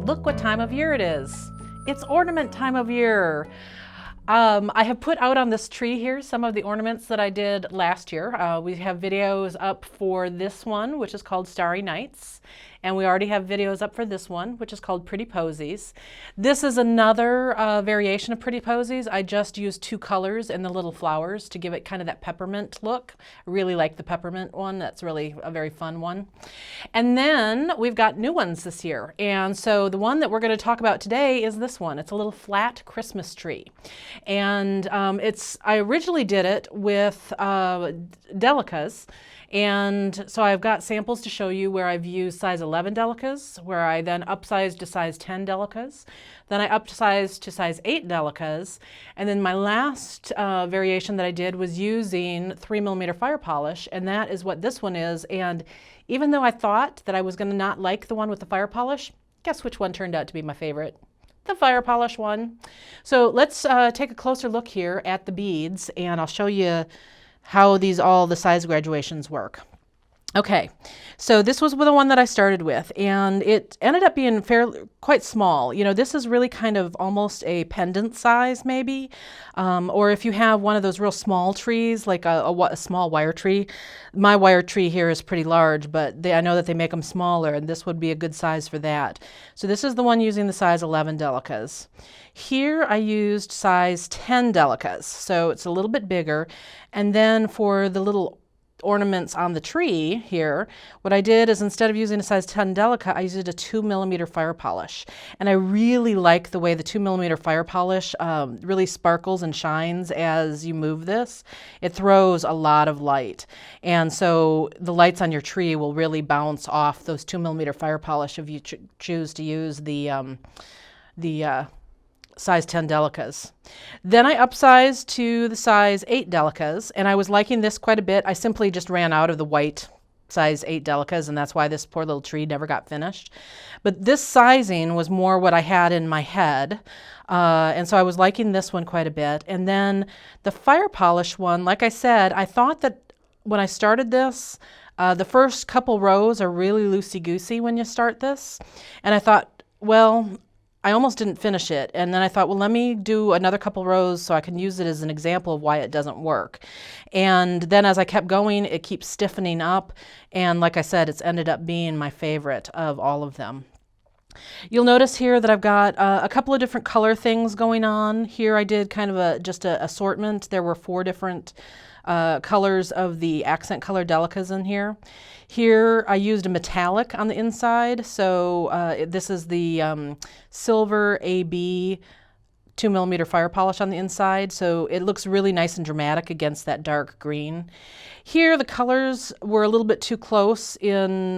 look what time of year it is. It's ornament time of year. I have put out on this tree here some of the ornaments that I did last year. We have videos up for this one, which is called Starry Nights. And we already have videos up for this one, which is called Pretty Posies. This is another variation of Pretty Posies. I just used two colors and the little flowers to give it kind of that peppermint look. I really like the peppermint one. That's really a very fun one. And then we've got new ones this year. And so the one that we're going to talk about today is this one. It's a little flat Christmas tree. And I originally did it with delicas. And so I've got samples to show you where I've used size 11 delicas, where I then upsized to size 10 delicas. Then I upsized to size 8 delicas. And then my last variation that I did was using 3mm fire polish, and that is what this one is. And even though I thought that I was going to not like the one with the fire polish, guess which one turned out to be my favorite? The fire polish one. So let's take a closer look here at the beads, and I'll show you how all the size graduations work. Okay, so this was the one that I started with, and it ended up being quite small. You know, this is really kind of almost a pendant size maybe, or if you have one of those real small trees, like a small wire tree. My wire tree here is pretty large, but I know that they make them smaller, and this would be a good size for that. So this is the one using the size 11 delicas. Here I used size 10 delicas, so it's a little bit bigger. And then for the little ornaments on the tree here, what I did is instead of using a size 10 delica, I used a 2mm fire polish. And I really like the way the 2mm fire polish really sparkles and shines as you move this. It throws a lot of light. And so the lights on your tree will really bounce off those 2mm fire polish if you choose to use the size 10 delicas. Then I upsized to the size 8 delicas, and I was liking this quite a bit. I simply just ran out of the white size 8 delicas, and that's why this poor little tree never got finished. But this sizing was more what I had in my head, and so I was liking this one quite a bit. And then the fire polish one, like I said, I thought that when I started this, the first couple rows are really loosey-goosey when you start this, and I thought, well, I almost didn't finish it, and then I thought, well, let me do another couple rows so I can use it as an example of why it doesn't work. And then as I kept going, it keeps stiffening up, and like I said, it's ended up being my favorite of all of them. You'll notice here that I've got a couple of different color things going on. Here I did kind of just an assortment. There were 4 different colors of the accent color delicas in here. Here I used a metallic on the inside, so this is the silver AB 2mm fire polish on the inside, so it looks really nice and dramatic against that dark green. Here the colors were a little bit too close in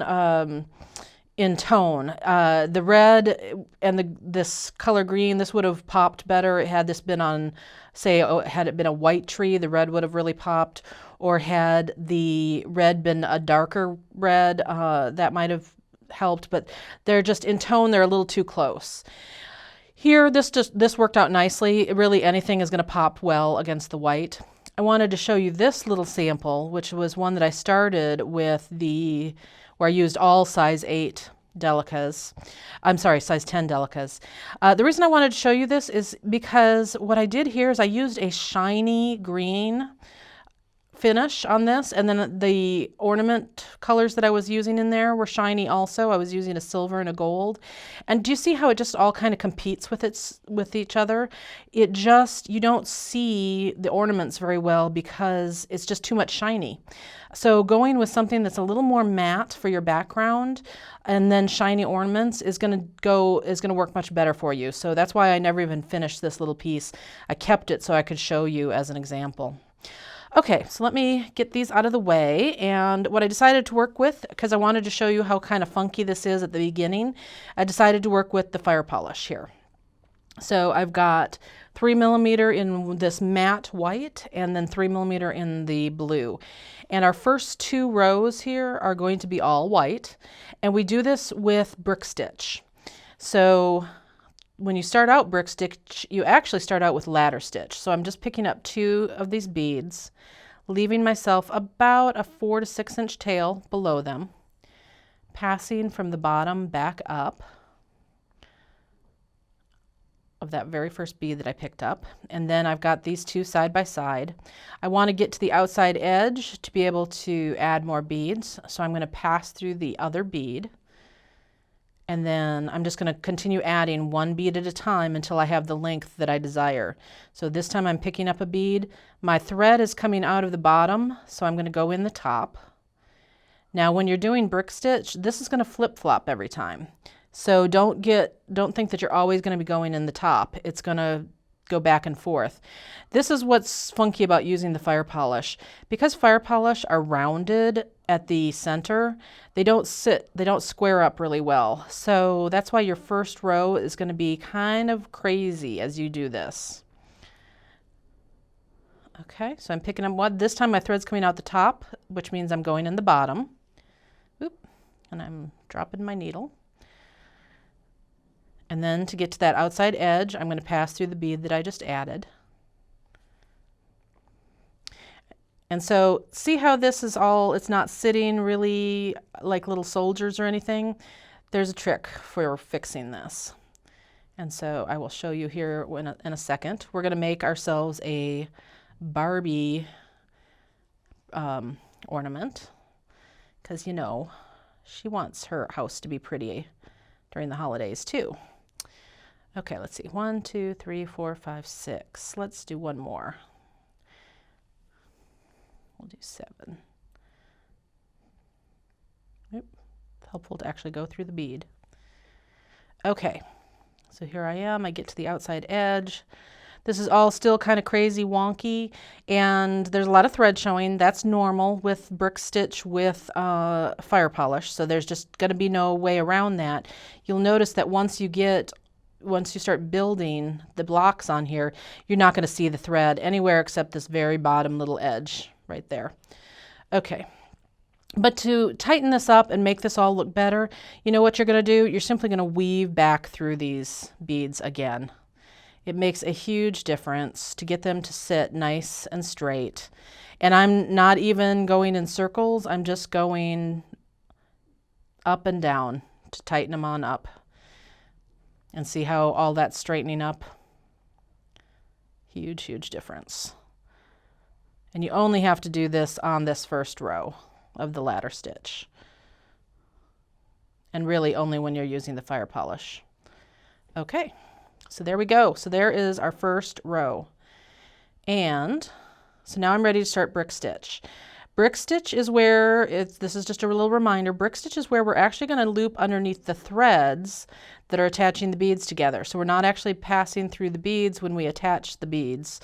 tone. The red and this color green, this would have popped better had this been on, say, had it been a white tree, the red would have really popped, or had the red been a darker red, that might have helped, but they're just in tone, they're a little too close. Here, this worked out nicely. Really, anything is going to pop well against the white. I wanted to show you this little sample, which was one that I started with where I used all size 8 delicas. I'm sorry, size 10 delicas. The reason I wanted to show you this is because what I did here is I used a shiny green finish on this, and then the ornament colors that I was using in there were shiny also. I was using a silver and a gold. And do you see how it just all kind of competes with each other? You don't see the ornaments very well because it's just too much shiny. So going with something that's a little more matte for your background and then shiny ornaments is going to work much better for you. So that's why I never even finished this little piece. I kept it so I could show you as an example. Okay, so let me get these out of the way, and what I decided to work with, because I wanted to show you how kind of funky this is at the beginning, I decided to work with the fire polish here. So I've got 3mm in this matte white and then 3mm in the blue. And our first 2 rows here are going to be all white, and we do this with brick stitch. So when you start out brick stitch, you actually start out with ladder stitch. So I'm just picking up 2 of these beads, leaving myself about a 4 to 6 inch tail below them, passing from the bottom back up, of that very first bead that I picked up. And then I've got these two side by side. I want to get to the outside edge to be able to add more beads. So I'm going to pass through the other bead. And then I'm just going to continue adding one bead at a time until I have the length that I desire. So this time I'm picking up a bead. My thread is coming out of the bottom, so I'm going to go in the top. Now when you're doing brick stitch, this is going to flip-flop every time. So don't think that you're always going to be going in the top. It's going to go back and forth. This is what's funky about using the fire polish. Because fire polish are rounded at the center, they don't square up really well. So that's why your first row is going to be kind of crazy as you do this. Okay, so I'm picking up one. This time my thread's coming out the top, which means I'm going in the bottom. Oop, and I'm dropping my needle. And then to get to that outside edge, I'm going to pass through the bead that I just added. And so see how this is all, it's not sitting really like little soldiers or anything? There's a trick for fixing this. And so I will show you here in a second. We're going to make ourselves a Barbie ornament, because you know, she wants her house to be pretty during the holidays too. Okay, let's see. 1, 2, 3, 4, 5, 6. Let's do one more. We'll do 7. Oop, it's helpful to actually go through the bead. Okay, so here I am. I get to the outside edge. This is all still kind of crazy wonky, and there's a lot of thread showing. That's normal with brick stitch with fire polish, so there's just going to be no way around that. You'll notice that once you start building the blocks on here, you're not going to see the thread anywhere except this very bottom little edge right there. Okay, but to tighten this up and make this all look better, you know what you're going to do? You're simply going to weave back through these beads again. It makes a huge difference to get them to sit nice and straight. And I'm not even going in circles, I'm just going up and down to tighten them on up. And see how all that's straightening up? Huge, huge difference. And you only have to do this on this first row of the ladder stitch. And really only when you're using the fire polish. Okay, so there we go. So there is our first row. And so now I'm ready to start brick stitch. Brick stitch is where, this is just a little reminder, brick stitch is where we're actually going to loop underneath the threads that are attaching the beads together. So we're not actually passing through the beads when we attach the beads.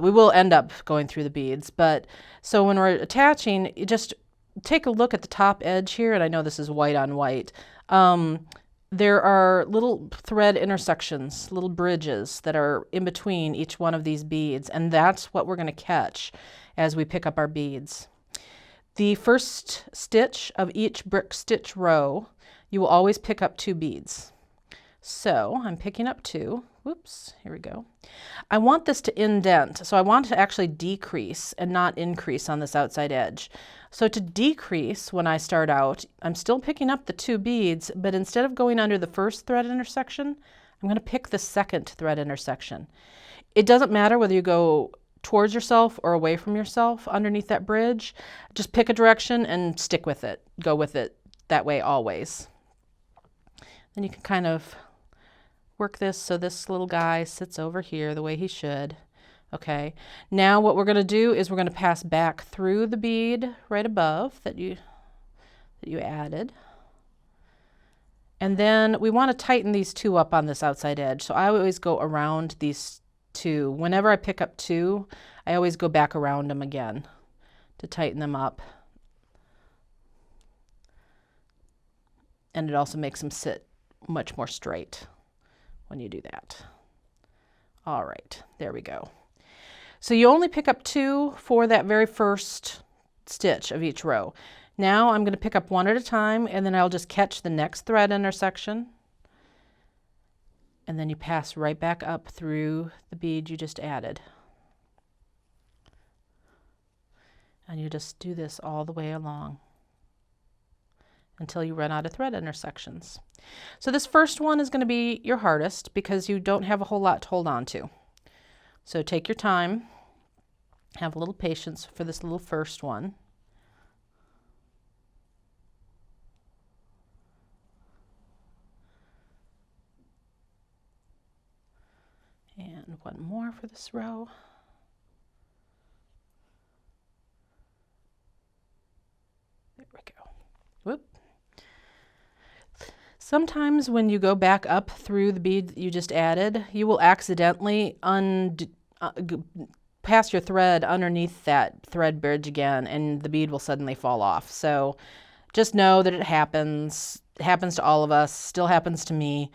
We will end up going through the beads, but so when we're attaching, you just take a look at the top edge here, and I know this is white on white. There are little thread intersections, little bridges that are in between each one of these beads, and that's what we're going to catch as we pick up our beads. The first stitch of each brick stitch row, you will always pick up 2 beads. So I'm picking up 2. Whoops, here we go. I want this to indent, so I want to actually decrease and not increase on this outside edge. So to decrease when I start out, I'm still picking up the 2 beads, but instead of going under the first thread intersection, I'm going to pick the second thread intersection. It doesn't matter whether you go towards yourself or away from yourself underneath that bridge. Just pick a direction and stick with it. Go with it that way always. Then you can kind of work this so this little guy sits over here the way he should. Okay, now what we're going to do is we're going to pass back through the bead right above that you added. And then we want to tighten these 2 up on this outside edge. So I always go around these 2. Whenever I pick up 2, I always go back around them again to tighten them up. And it also makes them sit much more straight when you do that. All right, there we go. So you only pick up 2 for that very first stitch of each row. Now I'm going to pick up 1 at a time, and then I'll just catch the next thread intersection. And then you pass right back up through the bead you just added. And you just do this all the way along. until you run out of thread intersections. So this first one is going to be your hardest because you don't have a whole lot to hold on to. So take your time, have a little patience for this little first one. And one more for this row. There we go. Whoop. Sometimes when you go back up through the bead you just added, you will accidentally pass your thread underneath that thread bridge again, and the bead will suddenly fall off. So just know that it happens. It happens to all of us, still happens to me.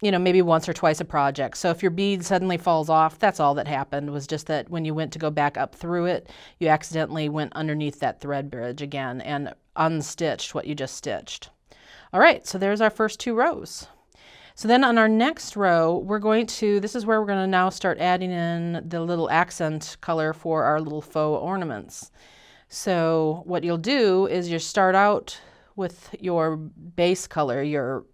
You know, maybe once or twice a project. So if your bead suddenly falls off, that's all that happened, was just that when you went to go back up through it, you accidentally went underneath that thread bridge again and unstitched what you just stitched. All right, so there's our first 2 rows. So then on our next row, we're going to, this is where we're going to now start adding in the little accent color for our little faux ornaments. So what you'll do is you start out with your base color, your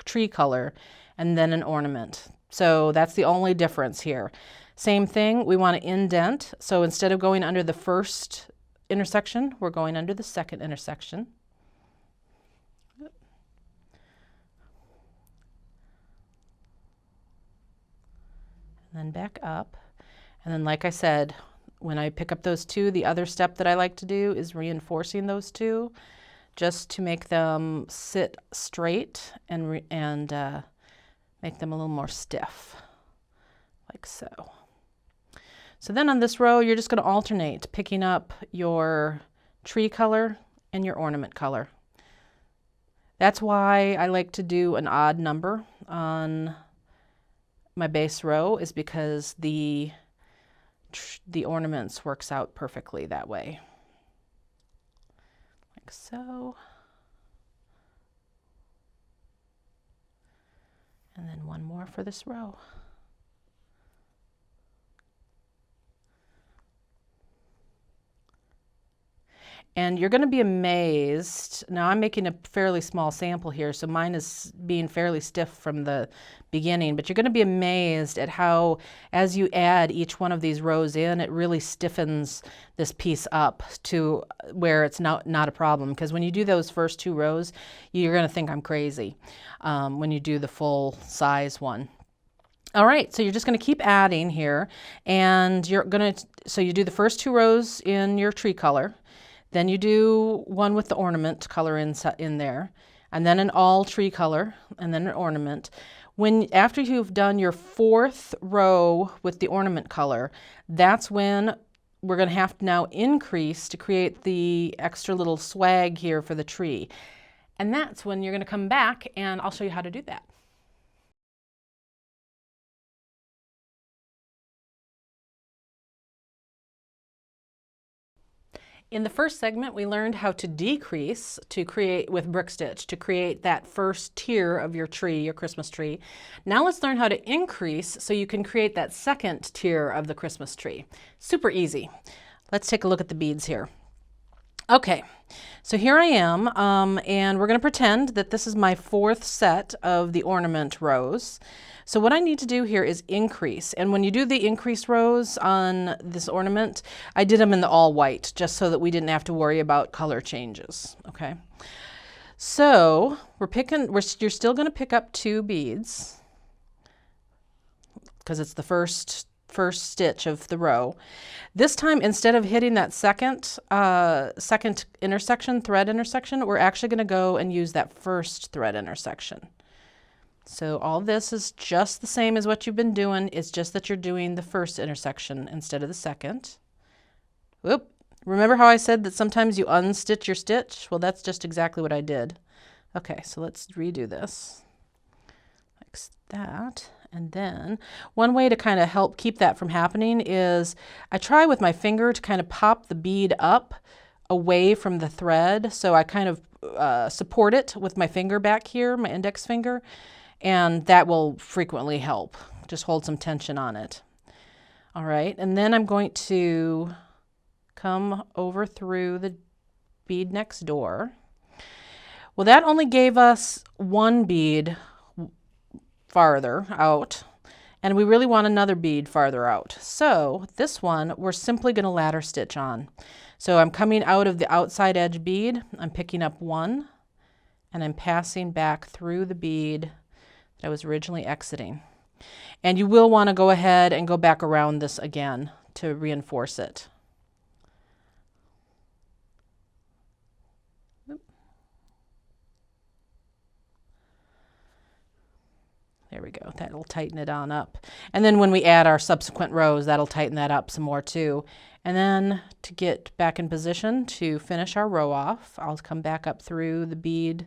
tree color, and then an ornament. So that's the only difference here. Same thing, we want to indent. So instead of going under the first intersection, we're going under the second intersection. And then back up. And then like I said, when I pick up those 2, the other step that I like to do is reinforcing those 2 just to make them sit straight and make them a little more stiff, like so. So then on this row, you're just going to alternate, picking up your tree color and your ornament color. That's why I like to do an odd number on my base row, is because the ornaments works out perfectly that way. Like so. And then one more for this row. And you're going to be amazed. Now I'm making a fairly small sample here, so mine is being fairly stiff from the beginning, but you're going to be amazed at how, as you add each one of these rows in, it really stiffens this piece up to where it's not a problem. Because when you do those first 2 rows, you're going to think I'm crazy when you do the full size one. All right, so you're just going to keep adding here, and you're going to, so you do the first 2 rows in your tree color. Then you do one with the ornament color in there, and then an all tree color, and then an ornament. After you've done your 4th row with the ornament color, that's when we're going to have to now increase to create the extra little swag here for the tree. And that's when you're going to come back, and I'll show you how to do that. In the first segment, we learned how to decrease to create with brick stitch to create that first tier of your tree, your Christmas tree. Now let's learn how to increase so you can create that second tier of the Christmas tree. Super easy. Let's take a look at the beads here. Okay, so here I am, and we're going to pretend that this is my 4th set of the ornament rows. So what I need to do here is increase, and when you do the increase rows on this ornament, I did them in the all white just so that we didn't have to worry about color changes. Okay, so you're still going to pick up 2 beads because it's the first stitch of the row. This time, instead of hitting that second intersection, thread intersection, we're actually going to go and use that first thread intersection. So all this is just the same as what you've been doing. It's just that you're doing the first intersection instead of the second. Whoop. Remember how I said that sometimes you unstitch your stitch? Well, that's just exactly what I did. Okay, so let's redo this. Like that. And then one way to kind of help keep that from happening is I try with my finger to kind of pop the bead up away from the thread. So I kind of support it with my finger back here, my index finger, and that will frequently help. Just hold some tension on it. All right, and then I'm going to come over through the bead next door Well, that only gave us one bead farther out, and we really want another bead farther out. So this one, we're simply going to ladder stitch on. So I'm coming out of the outside edge bead, I'm picking up one, and I'm passing back through the bead that I was originally exiting. And you will want to go ahead and go back around this again to reinforce it. There we go. That'll tighten it on up. And then when we add our subsequent rows, that'll tighten that up some more too. And then to get back in position to finish our row off, I'll come back up through the bead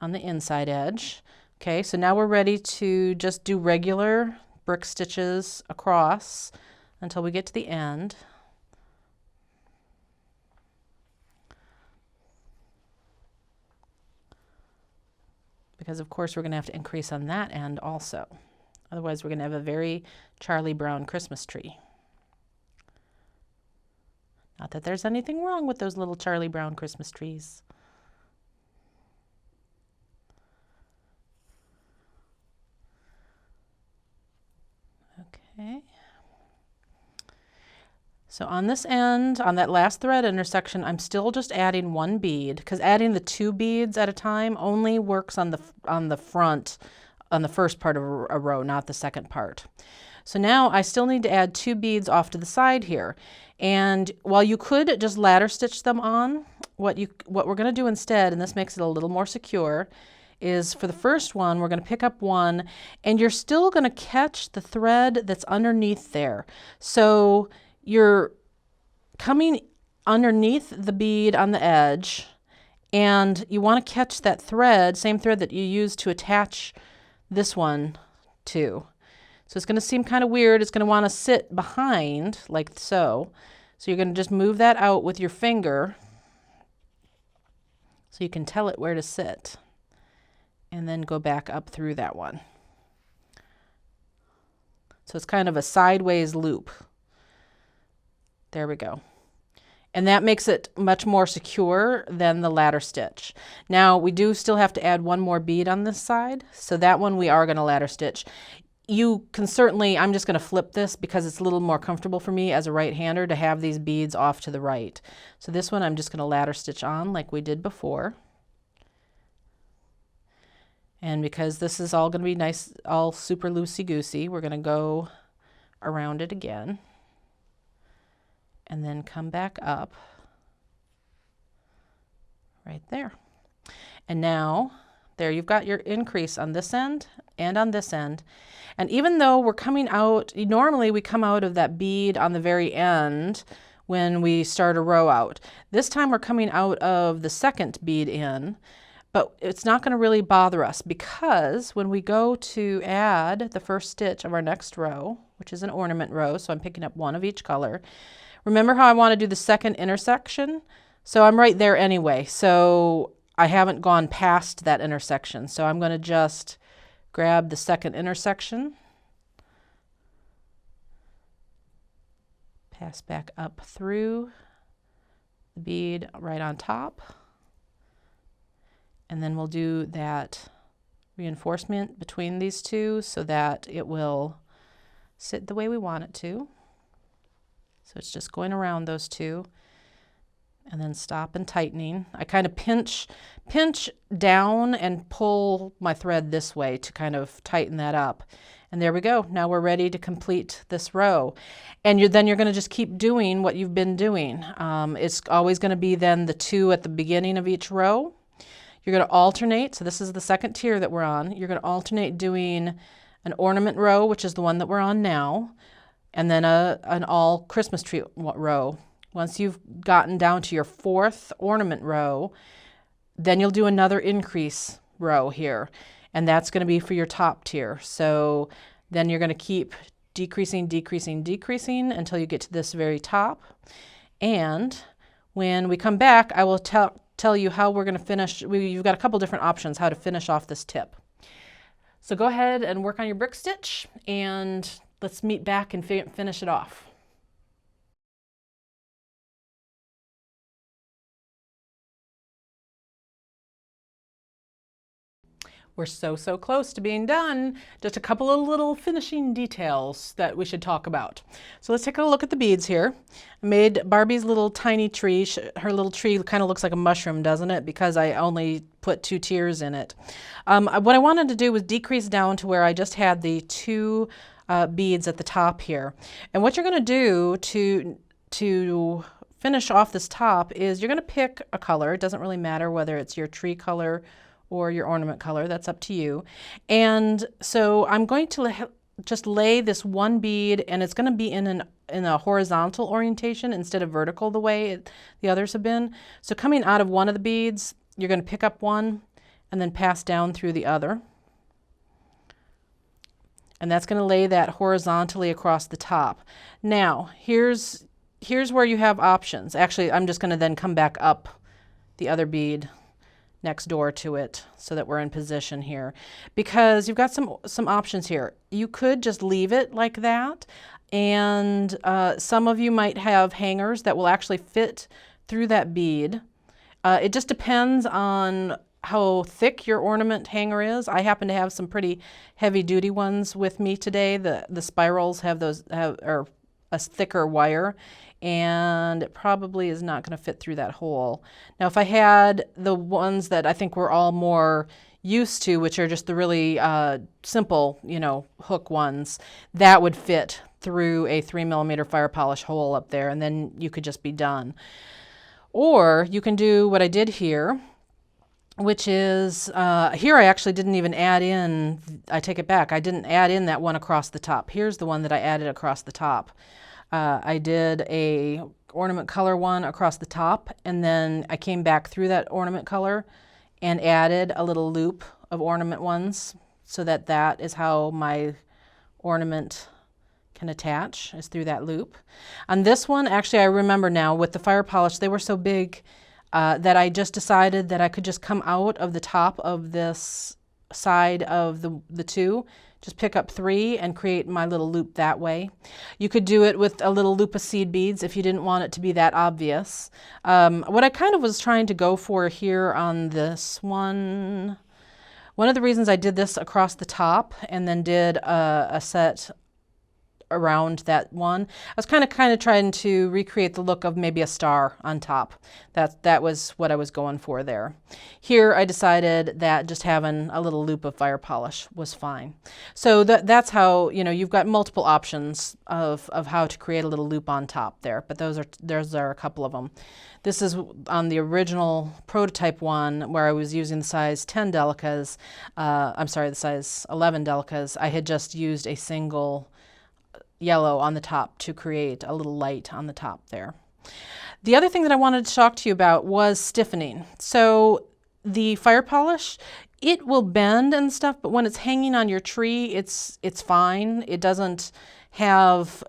on the inside edge. Okay, so now we're ready to just do regular brick stitches across until we get to the end. Because of course we're going to have to increase on that end also. Otherwise we're going to have a very Charlie Brown Christmas tree. Not that there's anything wrong with those little Charlie Brown Christmas trees. Okay. So on this end, on that last thread intersection, I'm still just adding one bead, because adding the 2 beads at a time only works on the front, on the first part of a row, not the second part. So now I still need to add 2 beads off to the side here. And while you could just ladder stitch them on, what we're going to do instead, and this makes it a little more secure, is for the first one, we're going to pick up one, and you're still going to catch the thread that's underneath there. So you're coming underneath the bead on the edge, and you want to catch that thread, same thread that you used to attach this one to. So it's going to seem kind of weird. It's going to want to sit behind like so. So you're going to just move that out with your finger so you can tell it where to sit, and then go back up through that one. So it's kind of a sideways loop. There we go. And that makes it much more secure than the ladder stitch. Now we do still have to add one more bead on this side, so that one we are going to ladder stitch. You can certainly, I'm just going to flip this because it's a little more comfortable for me as a right-hander to have these beads off to the right. So this one I'm just going to ladder stitch on like we did before. And because this is all going to be nice, all super loosey-goosey, we're going to go around it again. And then come back up right there. And now there you've got your increase on this end and on this end. And even though we're coming out, normally we come out of that bead on the very end when we start a row out. This time we're coming out of the second bead in, but it's not going to really bother us because when we go to add the first stitch of our next row, which is an ornament row, so I'm picking up one of each color. Remember how I want to do the second intersection? So I'm right there anyway, so I haven't gone past that intersection. So I'm going to just grab the second intersection, pass back up through the bead right on top, and then we'll do that reinforcement between these two so that it will sit the way we want it to. So it's just going around those two and then stop and tightening. I kind of pinch down and pull my thread this way to kind of tighten that up. And there we go. Now we're ready to complete this row. And then you're going to just keep doing what you've been doing. It's always going to be then the 2 at the beginning of each row. You're going to alternate. So this is the second tier that we're on. You're going to alternate doing an ornament row, which is the one that we're on now, and then an all Christmas tree row. Once you've gotten down to your 4th ornament row, then you'll do another increase row here, and that's going to be for your top tier. So then you're going to keep decreasing, decreasing, decreasing until you get to this very top. And when we come back, I will tell you how we're going to finish. You've got a couple different options how to finish off this tip. So go ahead and work on your brick stitch, and let's meet back and finish it off. We're so close to being done. Just a couple of little finishing details that we should talk about. So let's take a look at the beads here. I made Barbie's little tiny tree. Her little tree kind of looks like a mushroom, doesn't it? Because I only put 2 tiers in it. What I wanted to do was decrease down to where I just had the 2 beads at the top here. And what you're going to do to finish off this top is you're going to pick a color. It doesn't really matter whether it's your tree color or your ornament color, that's up to you. And so I'm going to just lay this one bead, and it's going to be in a horizontal orientation instead of vertical the way the others have been. So coming out of one of the beads, you're going to pick up one and then pass down through the other. And that's going to lay that horizontally across the top. Now, here's where you have options. Actually, I'm just going to then come back up the other bead next door to it so that we're in position here, because you've got some options here. You could just leave it like that, and some of you might have hangers that will actually fit through that bead. It just depends on how thick your ornament hanger is. I happen to have some pretty heavy duty ones with me today. The spirals have are a thicker wire, and it probably is not going to fit through that hole. Now, if I had the ones that I think we're all more used to, which are just the really simple, hook ones, that would fit through a 3mm fire polish hole up there, and then you could just be done. Or you can do what I did here, which is, here I actually didn't even add in, I take it back, I didn't add in that one across the top. Here's the one that I added across the top. I did a ornament color one across the top, and then I came back through that ornament color and added a little loop of ornament ones, so that is how my ornament can attach, is through that loop. On this one, actually, I remember now, with the fire polish, they were so big that I just decided that I could just come out of the top of this side of the 2, just pick up 3 and create my little loop that way. You could do it with a little loop of seed beads if you didn't want it to be that obvious. What I kind of was trying to go for here on this one of the reasons I did this across the top and then did a set around that one, I was kind of trying to recreate the look of maybe a star on top. That was what I was going for there. Here I decided that just having a little loop of fire polish was fine. So that's how, you've got multiple options of how to create a little loop on top there, but those are a couple of them. This is on the original prototype one where I was using the size 10 delicas, the size 11 delicas. I had just used a single yellow on the top to create a little light on the top there. The other thing that I wanted to talk to you about was stiffening. So the fire polish, it will bend and stuff, but when it's hanging on your tree, it's fine. It doesn't have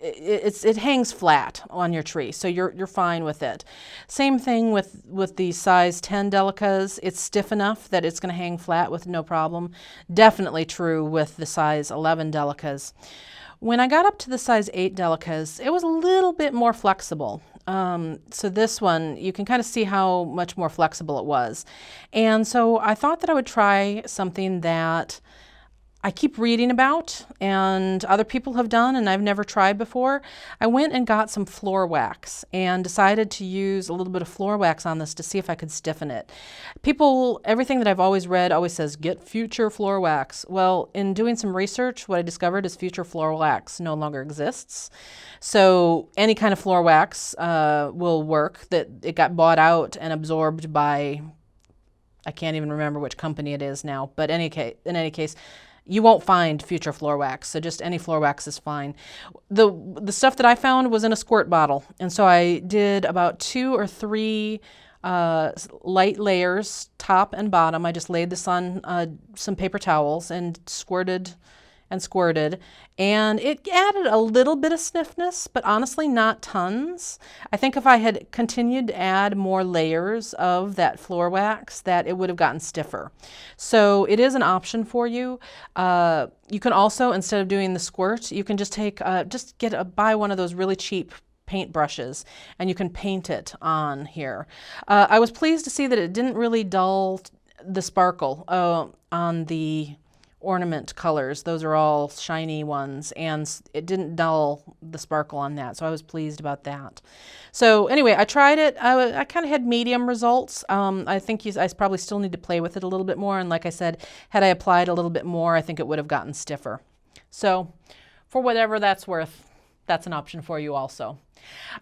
it hangs flat on your tree, so you're fine with it. Same thing with the size 10 delicas. It's stiff enough that it's going to hang flat with no problem. Definitely true with the size 11 delicas. When I got up to the size 8 delicas, it was a little bit more flexible. So this one, you can kind of see how much more flexible it was. And so I thought that I would try something that I keep reading about and other people have done and I've never tried before. I went and got some floor wax and decided to use a little bit of floor wax on this to see if I could stiffen it. Everything that I've always read always says, get future floor wax. Well, in doing some research, what I discovered is future floor wax no longer exists. So any kind of floor wax will work. That it got bought out and absorbed by, I can't even remember which company it is now, but in any case, you won't find future floor wax, so just any floor wax is fine. The stuff that I found was in a squirt bottle, and so I did about 2 or 3 light layers, top and bottom. I just laid this on some paper towels and squirted, and it added a little bit of stiffness, but honestly not tons. I think if I had continued to add more layers of that floor wax, that it would have gotten stiffer. So it is an option for you. You can also, instead of doing the squirt, you can just buy one of those really cheap paint brushes and you can paint it on here. I was pleased to see that it didn't really dull the sparkle on the ornament colors. Those are all shiny ones, and it didn't dull the sparkle on that, so I was pleased about that. So anyway, I tried it. I kind of had medium results. I think I probably still need to play with it a little bit more, and like I said, had I applied a little bit more, I think it would have gotten stiffer. So for whatever that's worth, that's an option for you also.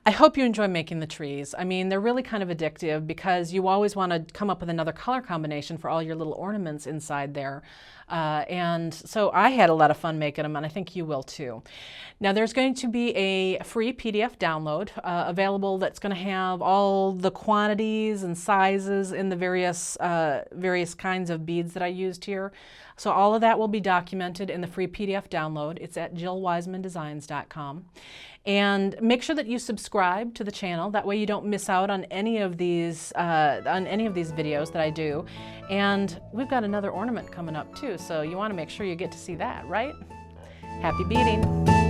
I hope you enjoy making the trees. I mean, they're really kind of addictive because you always want to come up with another color combination for all your little ornaments inside there. And so I had a lot of fun making them, and I think you will too. Now there's going to be a free PDF download available that's going to have all the quantities and sizes in the various kinds of beads that I used here. So all of that will be documented in the free PDF download. It's at jillwisemandesigns.com. And make sure that you subscribe to the channel. That way you don't miss out on any of these videos that I do. And we've got another ornament coming up too, so you want to make sure you get to see that, right? Happy beading!